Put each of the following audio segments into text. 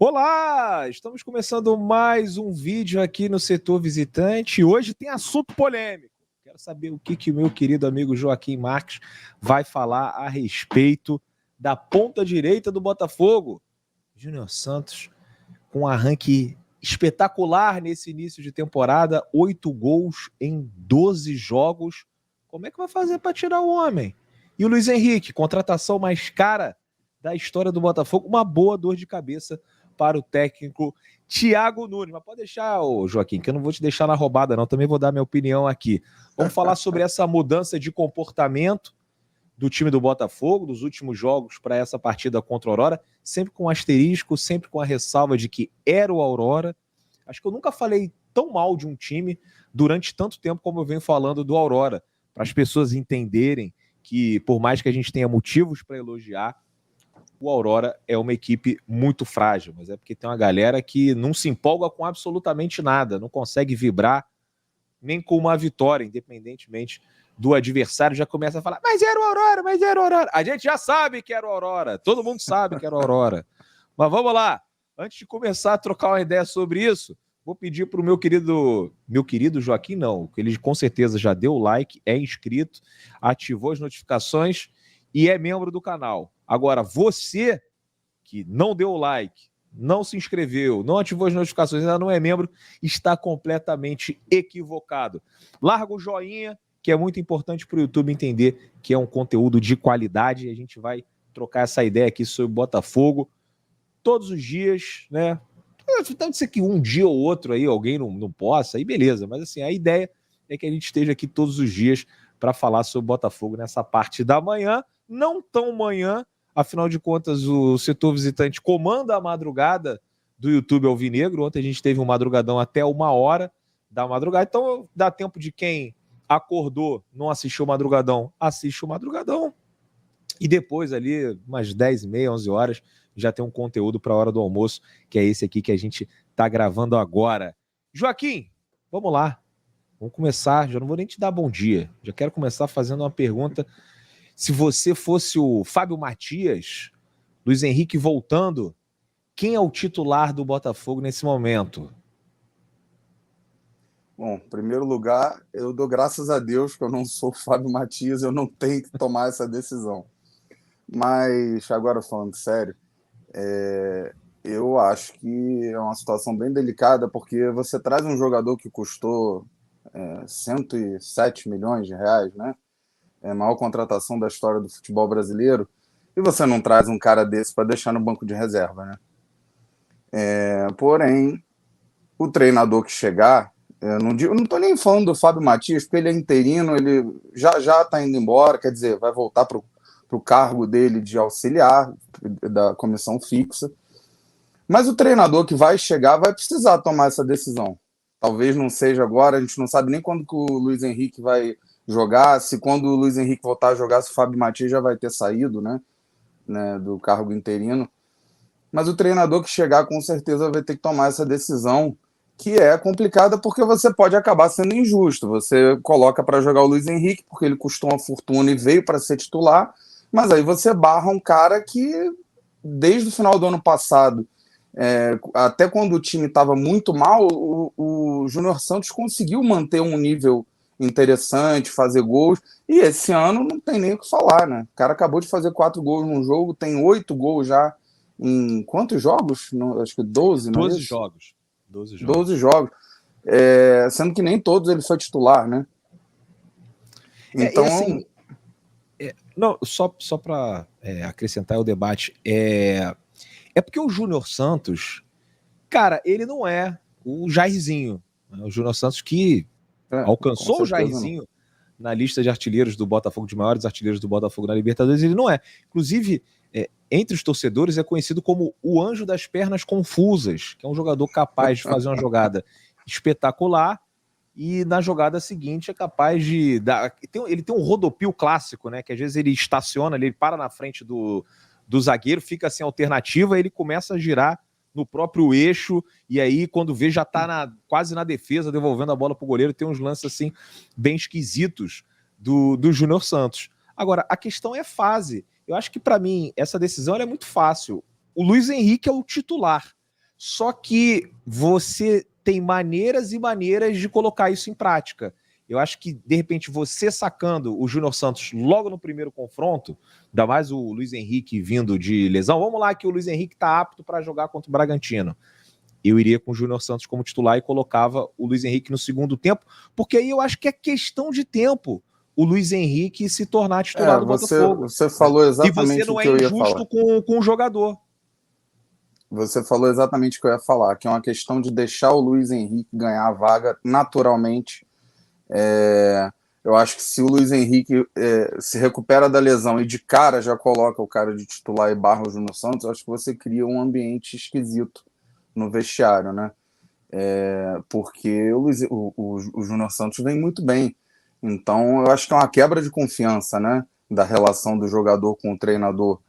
Olá! Estamos começando mais um vídeo aqui no Setor Visitante. Hoje tem assunto polêmico. Quero saber o que o meu querido amigo Joaquim Marques vai falar a respeito da ponta direita do Botafogo. Júnior Santos, com um arranque espetacular nesse início de temporada, 8 gols em 12 jogos. Como é que vai fazer para tirar o homem? E o Luiz Henrique, contratação mais cara da história do Botafogo, uma boa dor de cabeça para o técnico Thiago Nunes. Mas pode deixar, Joaquim, que eu não vou te deixar na roubada, não. Também vou dar minha opinião aqui. Vamos falar sobre essa mudança de comportamento do time do Botafogo, dos últimos jogos para essa partida contra o Aurora, sempre com asterisco, sempre com a ressalva de que era o Aurora. Acho que eu nunca falei tão mal de um time durante tanto tempo como eu venho falando do Aurora, para as pessoas entenderem que, por mais que a gente tenha motivos para elogiar, o Aurora é uma equipe muito frágil, mas é porque tem uma galera que não se empolga com absolutamente nada, não consegue vibrar nem com uma vitória, independentemente do adversário, já começa a falar, mas era o Aurora, mas era o Aurora. A gente já sabe que era o Aurora, todo mundo sabe que era o Aurora. Mas vamos lá, antes de começar a trocar uma ideia sobre isso, vou pedir para o meu querido Joaquim, não, que ele com certeza já deu o like, é inscrito, ativou as notificações e é membro do canal. Agora, você que não deu o like, não se inscreveu, não ativou as notificações, ainda não é membro, está completamente equivocado. Larga o joinha, que é muito importante para o YouTube entender que é um conteúdo de qualidade e a gente vai trocar essa ideia aqui sobre o Botafogo todos os dias, né? Pode ser que um dia ou outro aí alguém não possa, aí beleza, mas assim, a ideia é que a gente esteja aqui todos os dias para falar sobre o Botafogo nessa parte da manhã, não tão manhã, afinal de contas o Setor Visitante comanda a madrugada do YouTube Alvinegro. Ontem a gente teve um madrugadão até 1h da madrugada, então dá tempo de quem acordou, não assistiu o madrugadão, assiste o madrugadão, e depois ali, umas 10h30, 11h, já tem um conteúdo para a hora do almoço, que é esse aqui que a gente está gravando agora. Joaquim, vamos lá. Vamos começar, já não vou nem te dar bom dia, já quero começar fazendo uma pergunta. Se você fosse o Fábio Matias, Luiz Henrique voltando, quem é o titular do Botafogo nesse momento? Bom, em primeiro lugar, eu dou graças a Deus que eu não sou o Fábio Matias, eu não tenho que tomar essa decisão. Mas, agora falando sério, eu acho que é uma situação bem delicada, porque você traz um jogador que custou 107 milhões de reais, né? É a maior contratação da história do futebol brasileiro, e você não traz um cara desse para deixar no banco de reserva, né? Porém, o treinador que chegar, eu não estou nem falando do Fábio Matias, porque ele é interino, ele já está indo embora, quer dizer, vai voltar para o cargo dele de auxiliar da comissão fixa. Mas o treinador que vai chegar vai precisar tomar essa decisão. Talvez não seja agora, a gente não sabe nem quando que o Luiz Henrique vai jogar, se quando o Luiz Henrique voltar a jogar, se o Fábio Matias já vai ter saído, né, do cargo interino. Mas o treinador que chegar com certeza vai ter que tomar essa decisão, que é complicada porque você pode acabar sendo injusto. Você coloca para jogar o Luiz Henrique porque ele custou uma fortuna e veio para ser titular, mas aí você barra um cara que desde o final do ano passado, até quando o time estava muito mal, o Júnior Santos conseguiu manter um nível interessante, fazer gols, e esse ano não tem nem o que falar, né? O cara acabou de fazer 4 gols num jogo, tem 8 gols já em quantos jogos? Acho que 12, não é 12 isso? jogos. 12 jogos. Sendo que nem todos ele foi titular, né? Então, assim, não, só para acrescentar o debate, é porque o Júnior Santos, cara, ele não é o Jairzinho, né? O Júnior Santos que alcançou o Jairzinho na lista de artilheiros do Botafogo, de maiores artilheiros do Botafogo na Libertadores, ele não é. Inclusive, entre os torcedores é conhecido como o anjo das pernas confusas, que é um jogador capaz de fazer uma jogada espetacular e na jogada seguinte é capaz de dar... Ele tem um rodopio clássico, né? Que às vezes ele estaciona, ele para na frente do zagueiro, fica sem alternativa, ele começa a girar no próprio eixo, e aí quando vê já tá quase na defesa, devolvendo a bola pro goleiro. Tem uns lances assim bem esquisitos do Júnior Santos. Agora, a questão é fase. Eu acho que para mim essa decisão é muito fácil. O Luiz Henrique é o titular. Só que você tem maneiras e maneiras de colocar isso em prática. Eu acho que, de repente, você sacando o Júnior Santos logo no primeiro confronto, ainda mais o Luiz Henrique vindo de lesão, vamos lá que o Luiz Henrique está apto para jogar contra o Bragantino. Eu iria com o Júnior Santos como titular e colocava o Luiz Henrique no segundo tempo, porque aí eu acho que é questão de tempo o Luiz Henrique se tornar titular do Botafogo. Você falou E você exatamente o não que é eu ia injusto falar. com o jogador. Você falou exatamente o que eu ia falar, que é uma questão de deixar o Luiz Henrique ganhar a vaga naturalmente. Eu acho que se o Luiz Henrique se recupera da lesão e de cara já coloca o cara de titular e barra o Júnior Santos, acho que você cria um ambiente esquisito no vestiário, né? Porque o Júnior Santos vem muito bem. Então, eu acho que é uma quebra de confiança, né? Da relação do jogador com o treinador.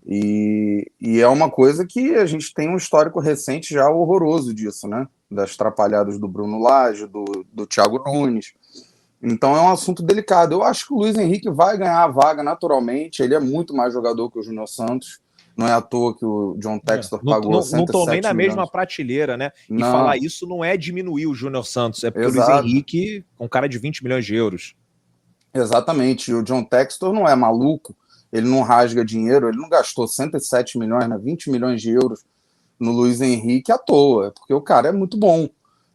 E é uma coisa que a gente tem um histórico recente já horroroso disso, né? Das trapalhadas do Bruno Lage, do Thiago Nunes. Então é um assunto delicado. Eu acho que o Luiz Henrique vai ganhar a vaga naturalmente. Ele é muito mais jogador que o Júnior Santos. Não é à toa que o John Textor pagou Não estão nem 107 na mesma milhões. prateleira, né? E falar Não, isso não é diminuir o Júnior Santos, é porque o Luiz exato. Henrique é um cara de 20 milhões de euros. Exatamente. E o John Textor não é maluco. Ele não rasga dinheiro. Ele não gastou 107 milhões, né? 20 milhões de euros no Luiz Henrique à toa. Porque o cara é muito bom.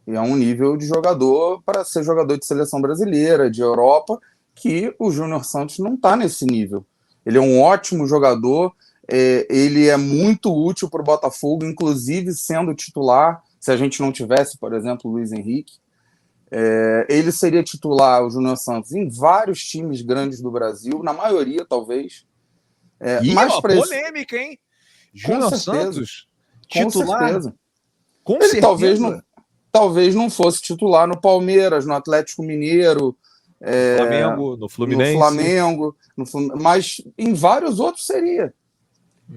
E é um nível de jogador para ser jogador de seleção brasileira, de Europa, que o Júnior Santos não está nesse nível. Ele é um ótimo jogador, ele é muito útil para o Botafogo, inclusive sendo titular. Se a gente não tivesse, por exemplo, o Luiz Henrique, ele seria titular, o Júnior Santos, em vários times grandes do Brasil, na maioria, talvez. Ih, Mas ó, para esse. polêmica, hein? Com Júnior certeza, Santos, com titular, certeza. com Ele certeza. talvez não fosse titular no Palmeiras, no Atlético Mineiro, No Flamengo, no no Fluminense. Flamengo, mas em vários outros seria.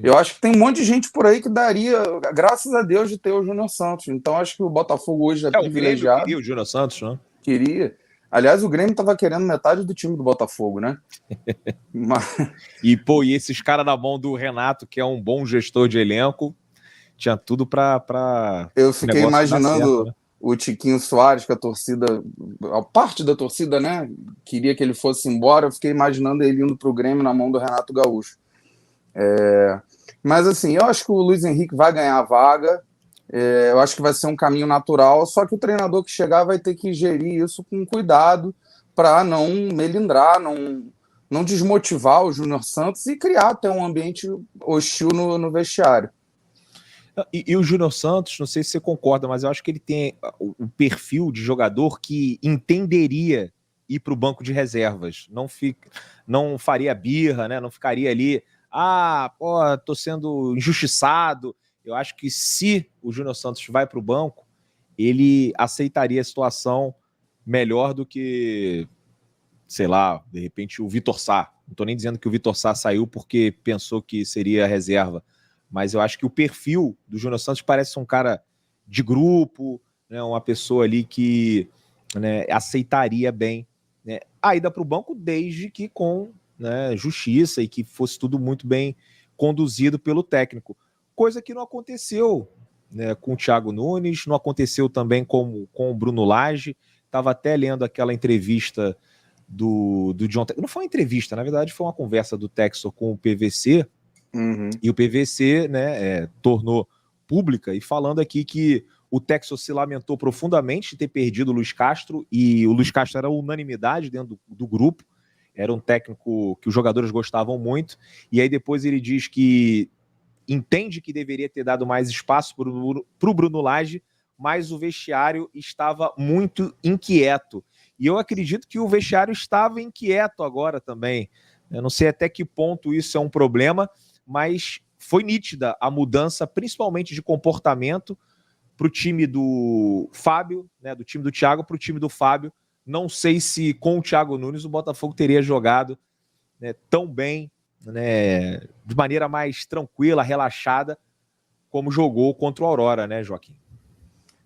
Eu acho que tem um monte de gente por aí que daria, graças a Deus, de ter o Júnior Santos. Então acho que o Botafogo hoje é O Grêmio privilegiado, queria o Júnior Santos, né? queria. Aliás, o Grêmio estava querendo metade do time do Botafogo, né? Mas... E esses caras na mão do Renato, que é um bom gestor de elenco, tinha tudo para Eu o fiquei negócio dar certo, imaginando né? o Tiquinho Soares, que a parte da torcida, né, queria que ele fosse embora. Eu fiquei imaginando ele indo para o Grêmio na mão do Renato Gaúcho. Mas assim, eu acho que o Luiz Henrique vai ganhar a vaga. Eu acho que vai ser um caminho natural, só que o treinador que chegar vai ter que gerir isso com cuidado para não melindrar, não desmotivar o Júnior Santos e criar até um ambiente hostil no vestiário. E o Júnior Santos, não sei se você concorda, mas eu acho que ele tem o perfil de jogador que entenderia ir para o banco de reservas. Não faria birra, né? Não ficaria ali, tô sendo injustiçado. Eu acho que se o Júnior Santos vai para o banco, ele aceitaria a situação melhor do que, sei lá, de repente o Vitor Sá. Não estou nem dizendo que o Vitor Sá saiu porque pensou que seria reserva, mas eu acho que o perfil do Júnior Santos parece um cara de grupo, né, uma pessoa ali que, né, aceitaria bem, né, a ida para o banco desde que com, né, justiça e que fosse tudo muito bem conduzido pelo técnico. Coisa que não aconteceu, né, com o Thiago Nunes, não aconteceu também com o Bruno Lage. Estava até lendo aquela entrevista do John Textor. Não foi uma entrevista, na verdade foi uma conversa do Textor com o PVC, e o PVC, né, tornou pública, e falando aqui que o Textor se lamentou profundamente de ter perdido o Luiz Castro, e o Luiz Castro era unanimidade dentro do grupo, era um técnico que os jogadores gostavam muito, e aí depois ele diz que entende que deveria ter dado mais espaço para o Bruno Lage, mas o vestiário estava muito inquieto. E eu acredito que o vestiário estava inquieto agora também. Eu não sei até que ponto isso é um problema, mas foi nítida a mudança, principalmente de comportamento, para o time do Fábio, né, do time do Thiago, para o time do Fábio. Não sei se com o Thiago Nunes o Botafogo teria jogado, né, tão bem, né, de maneira mais tranquila, relaxada, como jogou contra o Aurora, né, Joaquim?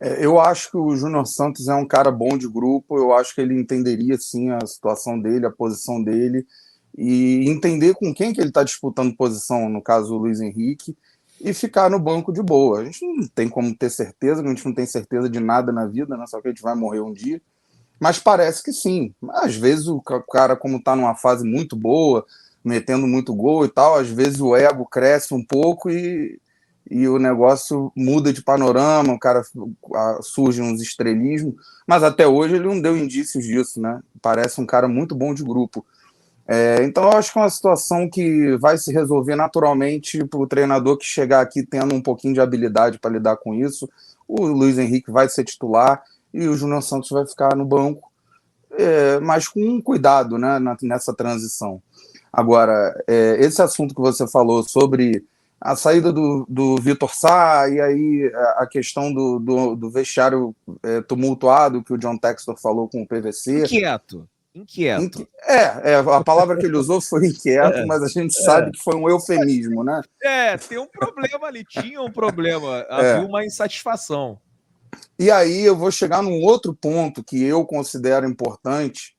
Eu acho que o Júnior Santos é um cara bom de grupo, eu acho que ele entenderia sim a situação dele, a posição dele, e entender com quem que ele está disputando posição, no caso o Luiz Henrique, e ficar no banco de boa. A gente não tem como ter certeza, a gente não tem certeza de nada na vida, né? Só que a gente vai morrer um dia. Mas parece que sim. Às vezes o cara, como está numa fase muito boa, metendo muito gol e tal, às vezes o ego cresce um pouco e o negócio muda de panorama, o cara surge uns estrelismos, mas até hoje ele não deu indícios disso, né? Parece um cara muito bom de grupo. Então eu acho que é uma situação que vai se resolver naturalmente para o treinador que chegar aqui tendo um pouquinho de habilidade para lidar com isso. O Luiz Henrique vai ser titular e o Júnior Santos vai ficar no banco, mas com cuidado, né, nessa transição. Agora, esse assunto que você falou sobre a saída do Vitor Sá e aí a questão do vestiário tumultuado que o John Textor falou com o PVC. Inquieto. A palavra que ele usou foi inquieto, mas a gente sabe que foi um eufemismo, né? Tem um problema ali, tinha um problema, havia uma insatisfação. E aí eu vou chegar num outro ponto que eu considero importante,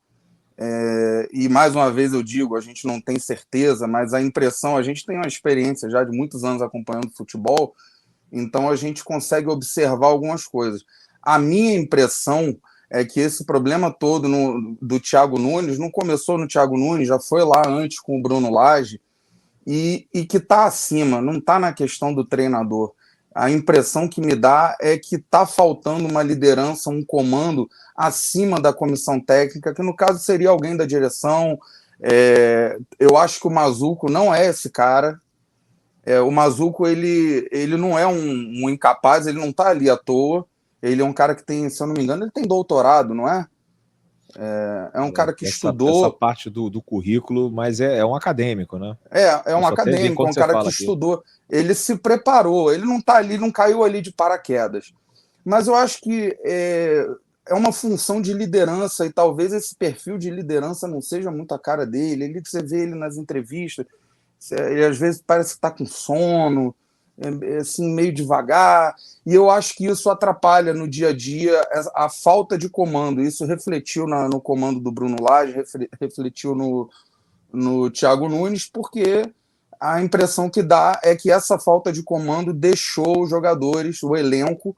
e mais uma vez eu digo, a gente não tem certeza, mas a impressão, a gente tem uma experiência já de muitos anos acompanhando futebol, então a gente consegue observar algumas coisas. A minha impressão é que esse problema todo do Thiago Nunes não começou no Thiago Nunes, já foi lá antes com o Bruno Lage, e que está acima, não está na questão do treinador. A impressão que me dá é que está faltando uma liderança, um comando acima da comissão técnica, que no caso seria alguém da direção. Eu acho que o Mazuco não é esse cara. O Mazuco ele não é um incapaz, ele não está ali à toa. Ele é um cara que tem, se eu não me engano, ele tem doutorado, não é? É um cara que estudou. Essa parte do currículo, mas é um acadêmico, né? É um acadêmico, um cara que estudou. Ele se preparou, ele não está ali, não caiu ali de paraquedas. Mas eu acho que é uma função de liderança e talvez esse perfil de liderança não seja muito a cara dele. Ele, você vê ele nas entrevistas, ele às vezes parece que está com sono, assim, meio devagar, e eu acho que isso atrapalha no dia a dia a falta de comando. Isso refletiu no comando do Bruno Lage, refletiu no Thiago Nunes, porque a impressão que dá é que essa falta de comando deixou os jogadores, o elenco,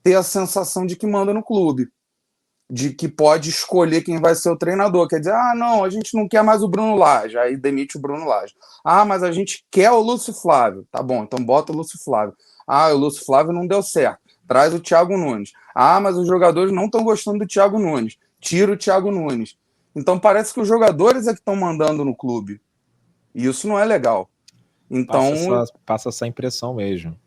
ter a sensação de que manda no clube, de que pode escolher quem vai ser o treinador. Quer dizer, não, a gente não quer mais o Bruno Lage, aí demite o Bruno Lage. Mas a gente quer o Lúcio Flávio. Tá bom, então bota o Lúcio Flávio. O Lúcio Flávio não deu certo. Traz o Thiago Nunes. Mas os jogadores não estão gostando do Thiago Nunes. Tira o Thiago Nunes. Então parece que os jogadores é que estão mandando no clube. E isso não é legal. Então passa essa impressão mesmo.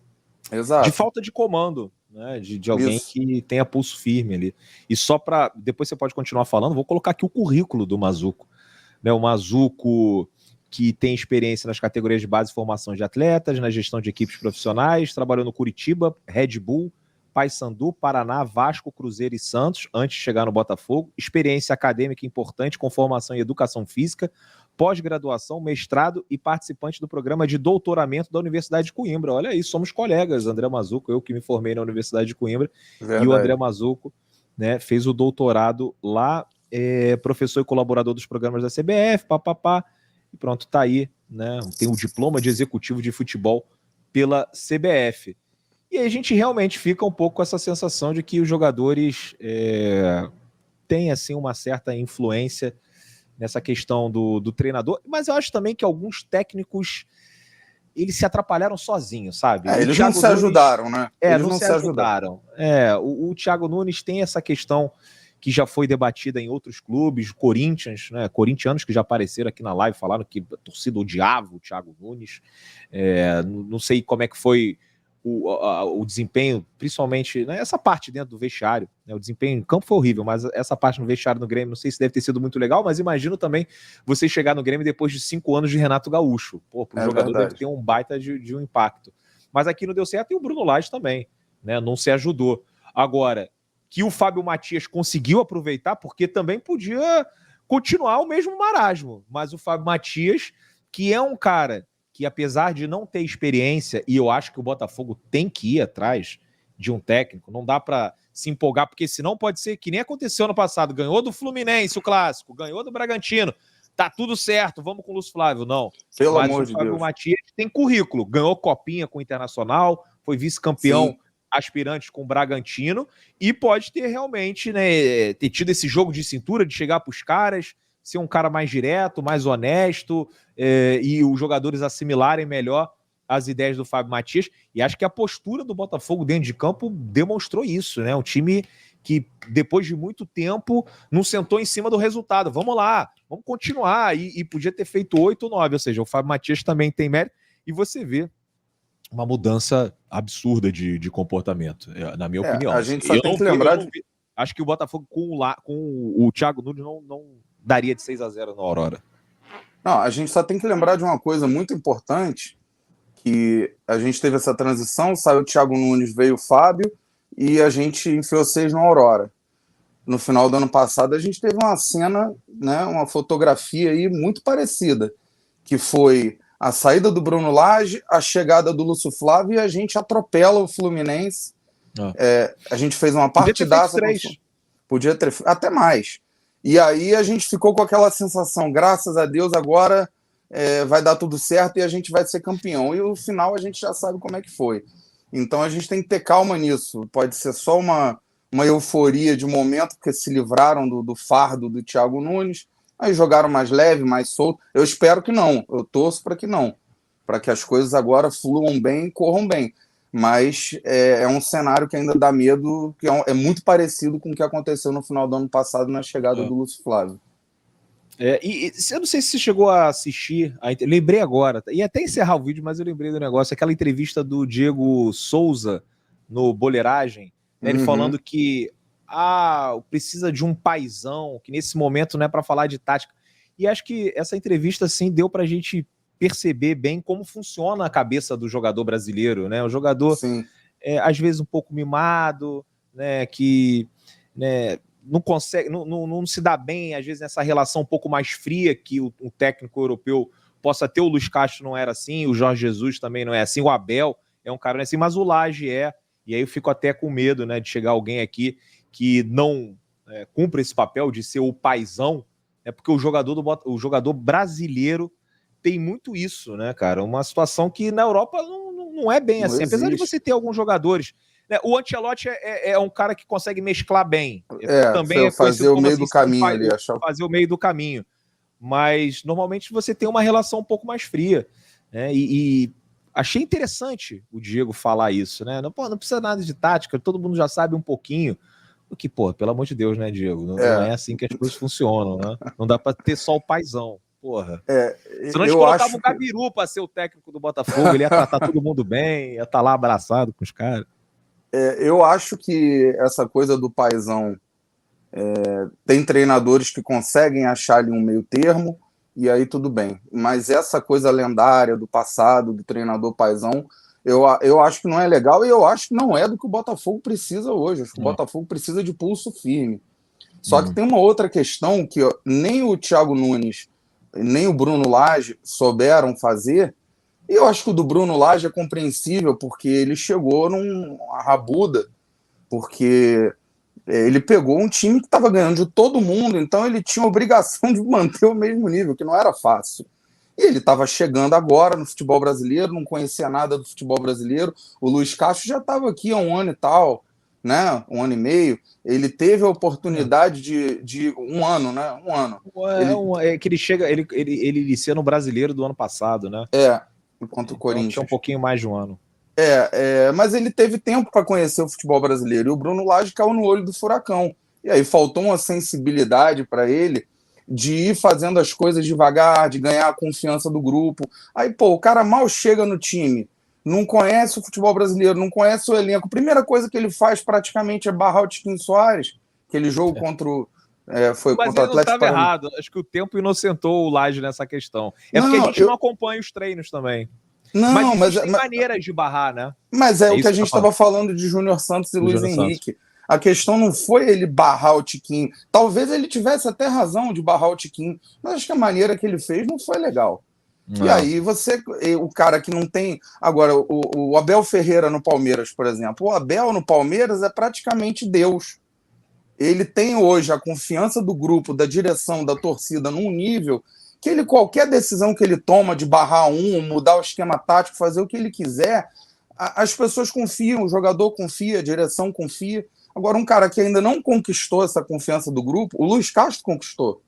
Exato. De falta de comando, né? De alguém que tenha pulso firme ali. E só para depois você pode continuar falando, vou colocar aqui o currículo do Mazuco. Né? O Mazuco, que tem experiência nas categorias de base e formação de atletas, na gestão de equipes profissionais, trabalhou no Curitiba, Red Bull, Paysandu, Paraná, Vasco, Cruzeiro e Santos, antes de chegar no Botafogo. Experiência acadêmica importante com formação em educação física, pós-graduação, mestrado e participante do programa de doutoramento da Universidade de Coimbra. Olha aí, somos colegas, André Mazuco, eu que me formei na Universidade de Coimbra. Verdade. E o André Mazuco, né, fez o doutorado lá, professor e colaborador dos programas da CBF, papapá, e pronto, tá aí, né, tem o diploma de executivo de futebol pela CBF. E aí a gente realmente fica um pouco com essa sensação de que os jogadores têm assim, uma certa influência nessa questão do treinador, mas eu acho também que alguns técnicos eles se atrapalharam sozinhos, sabe? Eles não se ajudaram, né? Eles não se ajudaram. O Thiago Nunes tem essa questão que já foi debatida em outros clubes, Corinthians, né? Corintianos que já apareceram aqui na live, falaram que a torcida odiava o Thiago Nunes. Não sei como é que foi o desempenho, principalmente essa parte dentro do vestiário, né? O desempenho em campo foi horrível, mas essa parte no vestiário no Grêmio, não sei se deve ter sido muito legal, mas imagino também você chegar no Grêmio depois de 5 anos de Renato Gaúcho. Para o jogador verdade. Deve ter um baita de um impacto. Mas aqui não deu certo, e o Bruno Lage também, né? Não se ajudou. Agora, que o Fábio Matias conseguiu aproveitar, porque também podia continuar o mesmo marasmo, mas o Fábio Matias, que é um cara que apesar de não ter experiência, e eu acho que o Botafogo tem que ir atrás de um técnico, não dá para se empolgar, porque senão pode ser que nem aconteceu no passado, ganhou do Fluminense o clássico, ganhou do Bragantino, tá tudo certo, vamos com o Lúcio Flávio. Não. Pelo Mas amor o de Fábio Deus. Matias tem currículo, ganhou copinha com o Internacional, foi vice-campeão aspirante com o Bragantino e pode ter realmente, né, ter tido esse jogo de cintura, de chegar para os caras, ser um cara mais direto, mais honesto, e os jogadores assimilarem melhor as ideias do Fábio Matias, e acho que a postura do Botafogo dentro de campo demonstrou isso, né? Um time que, depois de muito tempo, não sentou em cima do resultado. Vamos lá, vamos continuar, e podia ter feito 8 ou 9, ou seja, o Fábio Matias também tem mérito, e você vê uma mudança absurda de comportamento, na minha opinião. A gente só tem que lembrar acho que o Botafogo com o Thiago Nunes não daria de 6-0 na Aurora. Não, a gente só tem que lembrar de uma coisa muito importante, que a gente teve essa transição, saiu o Thiago Nunes, veio o Fábio, e a gente enfiou 6 no Aurora. No final do ano passado, a gente teve uma cena, né, uma fotografia aí muito parecida, que foi a saída do Bruno Lage, a chegada do Lúcio Flávio, e a gente atropela o Fluminense. A gente fez uma partidaça. Podia ter até mais. E aí a gente ficou com aquela sensação, graças a Deus, agora vai dar tudo certo e a gente vai ser campeão. E o final a gente já sabe como é que foi. Então a gente tem que ter calma nisso. Pode ser só uma euforia de momento, porque se livraram do fardo do Thiago Nunes, aí jogaram mais leve, mais solto. Eu espero que não, eu torço para que não, para que as coisas agora fluam bem e corram bem. Mas é um cenário que ainda dá medo, que é muito parecido com o que aconteceu no final do ano passado na chegada do Lúcio Flávio. E eu não sei se você chegou a assistir, lembrei agora, ia até encerrar o vídeo, mas eu lembrei do negócio, aquela entrevista do Diego Souza no Boleiragem, né, ele falando que precisa de um paizão, que nesse momento não é para falar de tática. E acho que essa entrevista assim, deu para a gente perceber bem como funciona a cabeça do jogador brasileiro, né? O jogador, às vezes, um pouco mimado, né, que... né, não consegue, não se dá bem, às vezes, nessa relação um pouco mais fria que o técnico europeu possa ter. O Luiz Castro não era assim, o Jorge Jesus também não é assim, o Abel é um cara assim, mas o Lage é, e aí eu fico até com medo, né, de chegar alguém aqui que não cumpra esse papel de ser o paizão, porque o jogador brasileiro tem muito isso, né, cara? Uma situação que na Europa não é bem assim, apesar de você ter alguns jogadores. O Ancelotti é um cara que consegue mesclar bem. Também fazer o meio do caminho ali. Fazer o meio do caminho. Mas, normalmente, você tem uma relação um pouco mais fria. Né? E achei interessante o Diego falar isso. Né? Não precisa nada de tática, todo mundo já sabe um pouquinho. O que, pelo amor de Deus, né, Diego? Não é assim que as coisas funcionam. Né? Não dá para ter só o paizão. Porra. Senão a gente colocava o Gabiru para ser o técnico do Botafogo, ele ia tratar todo mundo bem, ia estar lá abraçado com os caras. Eu acho que essa coisa do paizão, tem treinadores que conseguem achar ali um meio termo, e aí tudo bem. Mas essa coisa lendária do passado, do treinador paizão, eu acho que não é legal, e eu acho que não é do que o Botafogo precisa hoje. Acho que o Botafogo precisa de pulso firme. Só que tem uma outra questão que nem o Thiago Nunes, nem o Bruno Lage souberam fazer. E eu acho que o do Bruno Lage é compreensível, porque ele chegou numa rabuda, porque ele pegou um time que estava ganhando de todo mundo, então ele tinha a obrigação de manter o mesmo nível, que não era fácil. E ele estava chegando agora no futebol brasileiro, não conhecia nada do futebol brasileiro. O Luiz Castro já estava aqui há um ano e tal, né? 1 ano e meio. Ele teve a oportunidade de 1 ano, né? 1 ano. Que ele chega, ele inicia no Brasileiro do ano passado, né? Contra o Corinthians. Tinha um pouquinho mais de 1 ano. Mas ele teve tempo para conhecer o futebol brasileiro. E o Bruno Lage caiu no olho do furacão. E aí faltou uma sensibilidade para ele de ir fazendo as coisas devagar, de ganhar a confiança do grupo. Aí, o cara mal chega no time, não conhece o futebol brasileiro, não conhece o elenco. A primeira coisa que ele faz praticamente é barrar o Tiquinho Soares, aquele jogo contra o... foi mas contra o Atlético. Mas ele não estava errado. Acho que o tempo inocentou o Lage nessa questão. Porque a gente não acompanha os treinos também. Mas tem maneiras de barrar, né? Mas o que a gente estava falando de Júnior Santos e Luiz Henrique. A questão não foi ele barrar o Tiquinho. Talvez ele tivesse até razão de barrar o Tiquinho, mas acho que a maneira que ele fez não foi legal. Não. E aí o cara que não tem... Agora, o Abel Ferreira no Palmeiras, por exemplo. O Abel no Palmeiras é praticamente Deus. Ele tem hoje a confiança do grupo, da direção, da torcida, num nível que ele, qualquer decisão que ele toma de barrar mudar o esquema tático, fazer o que ele quiser, as pessoas confiam, o jogador confia, a direção confia. Agora, um cara que ainda não conquistou essa confiança do grupo, o Luiz Castro conquistou.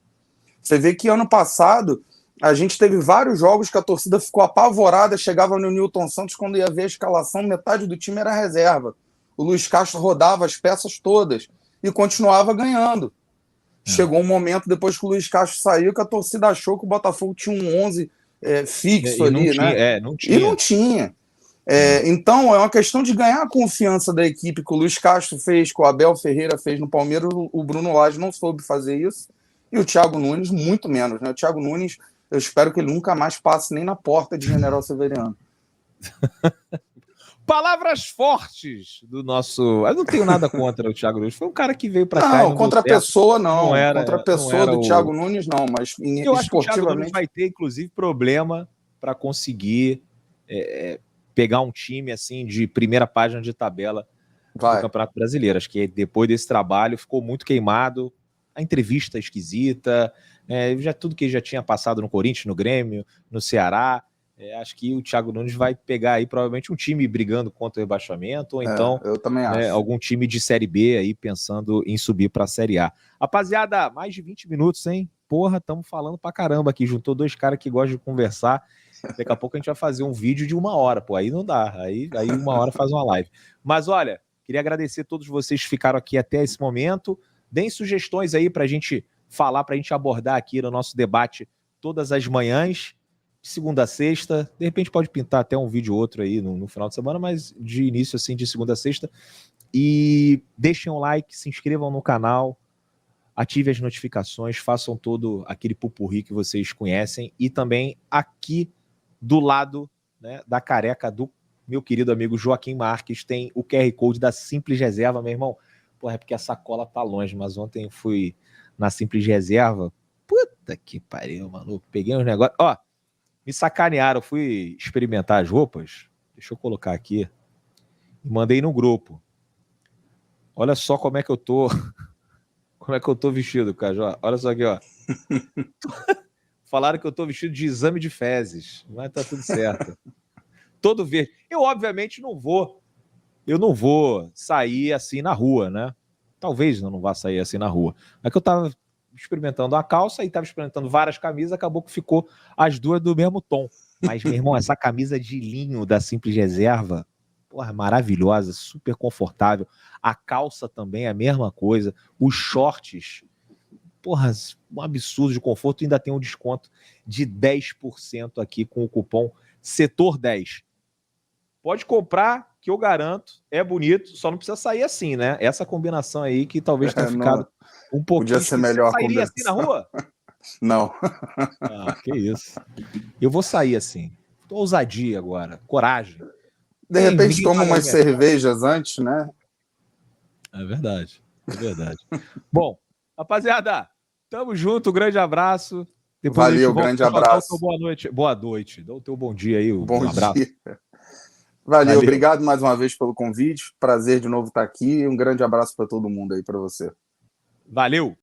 Você vê que ano passado a gente teve vários jogos que a torcida ficou apavorada, chegava no Newton Santos, quando ia ver a escalação, metade do time era reserva. O Luiz Castro rodava as peças todas e continuava ganhando. Chegou um momento, depois que o Luiz Castro saiu, que a torcida achou que o Botafogo tinha um 11 fixo ali, né? Não tinha. E não tinha. Então, é uma questão de ganhar a confiança da equipe que o Luiz Castro fez, que o Abel Ferreira fez no Palmeiras, o Bruno Lage não soube fazer isso, e o Thiago Nunes muito menos, né? O Thiago Nunes, eu espero que ele nunca mais passe nem na porta de General Severiano. Palavras fortes do nosso... Eu não tenho nada contra o Thiago Nunes. Foi um cara que veio para cá. Não, contra a pessoa não. Era, contra a pessoa do Thiago Nunes não, mas eu acho que o Thiago Nunes vai ter, inclusive, problema para conseguir pegar um time assim de primeira página de tabela do Campeonato Brasileiro. Acho que depois desse trabalho ficou muito queimado. A entrevista esquisita, tudo que ele já tinha passado no Corinthians, no Grêmio, no Ceará. Acho que o Thiago Nunes vai pegar aí provavelmente um time brigando contra o rebaixamento, ou então eu também acho. Algum time de Série B aí pensando em subir para a Série A. Rapaziada, mais de 20 minutos, hein? Porra, estamos falando pra caramba aqui. Juntou dois caras que gostam de conversar. Daqui a pouco a gente vai fazer um vídeo de 1 hora, pô. Aí não dá. Aí 1 hora faz uma live. Mas olha, queria agradecer a todos vocês que ficaram aqui até esse momento. Deem sugestões aí pra gente falar, pra gente abordar aqui no nosso debate todas as manhãs, de segunda a sexta. De repente pode pintar até um vídeo ou outro aí no final de semana, mas de início assim, de segunda a sexta. E deixem um like, se inscrevam no canal, ativem as notificações, façam todo aquele pupurri que vocês conhecem. E também aqui do lado, né, da careca do meu querido amigo Joaquim Marques tem o QR Code da Simples Reserva, meu irmão. Porra, é porque a sacola tá longe, mas ontem eu fui na Simples Reserva. Puta que pariu, maluco. Peguei uns negócios. Ó, me sacanearam. Eu fui experimentar as roupas. Deixa eu colocar aqui. E mandei no grupo. Olha só como é que eu tô. Como é que eu tô vestido, Cajó. Olha só aqui, ó. Falaram que eu tô vestido de exame de fezes. Mas tá tudo certo. Todo verde. Eu, obviamente, não vou sair assim na rua, né? Talvez eu não vá sair assim na rua. É que eu tava experimentando a calça e tava experimentando várias camisas, acabou que ficou as duas do mesmo tom. Mas, meu irmão, essa camisa de linho da Simples Reserva, porra, maravilhosa, super confortável. A calça também é a mesma coisa. Os shorts, porra, um absurdo de conforto. Ainda tem um desconto de 10% aqui com o cupom Setor10. Pode comprar, que eu garanto, é bonito, só não precisa sair assim, né? Essa combinação aí que talvez tenha ficado um pouquinho... Podia ser melhor. Você sairia assim na rua? Não. Ah, que isso. Eu vou sair assim. Tô ousadia agora, coragem. De repente toma umas cervejas antes, né? É verdade, é verdade. Bom, rapaziada, tamo junto, grande abraço. Depois valeu, grande abraço. Boa noite. Dá o teu bom dia aí, bom abraço. Dia. Valeu, obrigado mais uma vez pelo convite. Prazer de novo estar aqui. Um grande abraço para todo mundo aí, para você. Valeu!